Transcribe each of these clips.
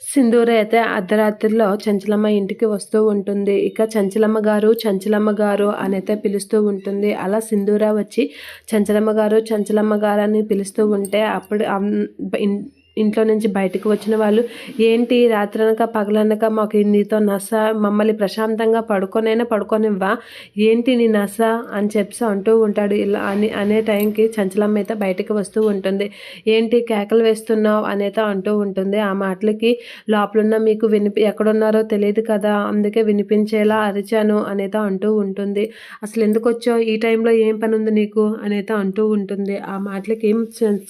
సింధూర అయితే అర్ధరాత్రిలో చంచలమ్మ ఇంటికి వస్తూ ఉంటుంది. ఇక చంచలమ్మ గారు అనైతే పిలుస్తూ ఉంటుంది. అలా సింధూర వచ్చి చంచలమ్మ గారు అని పిలుస్తూ ఉంటే అప్పుడు ఇంట్లో నుంచి బయటకు వచ్చిన వాళ్ళు, ఏంటి రాత్రనక పగలనక మాకు నీతో నస, మమ్మల్ని ప్రశాంతంగా పడుకోనివ్వా, ఏంటి నీ నస అని చెప్పి అంటూ ఉంటాడు. ఇలా అనే టైంకి చంచలమ్మ అయితే బయటకు వస్తూ ఉంటుంది. ఏంటి కేకలు వేస్తున్నావు అనేది అంటూ ఉంటుంది. ఆ మాటలకి లోపలున్న మీకు ఎక్కడున్నారో తెలియదు కదా, అందుకే వినిపించేలా అరిచాను అనేది అంటూ ఉంటుంది. అసలు ఎందుకు వచ్చావు, ఈ టైంలో ఏం పని ఉంది నీకు అనేది అంటూ ఉంటుంది. ఆ మాటలకి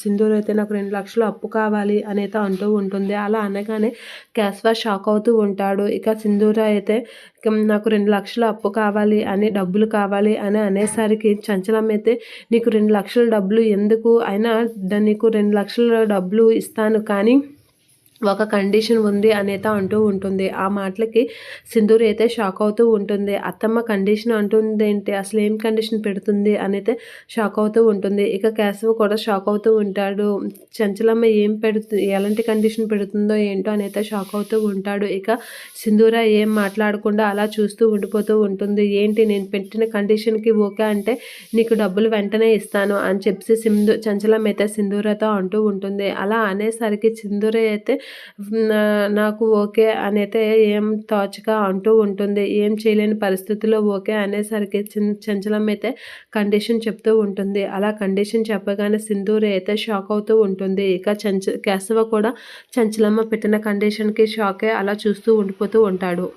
సింధూర్ అయితే నాకు 2 లక్షలు అప్పు కావాలి అనేది అంటూ ఉంటుంది. అలా అనగానే కేశవ షాక్ అవుతూ ఉంటాడు. ఇక సింధూర అయితే నాకు 2 లక్షలు అప్పు కావాలి అని, డబ్బులు కావాలి అని అనేసరికి చంచలమ్మ అయితే, నీకు 2 లక్షల డబ్బులు ఎందుకు, అయినా నీకు 2 లక్షల డబ్బులు ఇస్తాను, కానీ ఒక కండిషన్ ఉంది అనేది అంటూ ఉంటుంది. ఆ మాటలకి సింధూరి అయితే షాక్ అవుతూ ఉంటుంది. అత్తమ్మ కండిషన్ అంటుంది ఏంటి, అసలు ఏం కండిషన్ పెడుతుంది అనేది షాక్ అవుతూ ఉంటుంది. ఇక కేశవ్ కూడా షాక్ అవుతూ ఉంటాడు. చంచలమ్మ ఎలాంటి కండిషన్ పెడుతుందో ఏంటో అనేది షాక్ అవుతూ ఉంటాడు. ఇక సింధూర ఏం మాట్లాడకుండా అలా చూస్తూ ఉండిపోతూ ఉంటుంది. ఏంటి, నేను పెట్టిన కండిషన్కి ఓకే అంటే నీకు డబ్బులు వెంటనే ఇస్తాను అని చెప్పి చంచలమ్మ అయితే సింధూరతో అంటూ ఉంటుంది. అలా అనేసరికి సింధూర అయితే నాకు ఓకే అనైతే ఏం తోచక అంటూ ఉంటుంది. ఏం చేయలేని పరిస్థితుల్లో ఓకే అనేసరికి చంచలమ్మ అయితే కండిషన్ చెప్తూ ఉంటుంది. అలా కండిషన్ చెప్పగానే సింధూరి అయితే షాక్ అవుతూ ఉంటుంది. ఇక కేశవ కూడా చంచలమ్మ పెట్టిన కండిషన్కి షాకే, అలా చూస్తూ ఉండిపోతూ ఉంటాడు.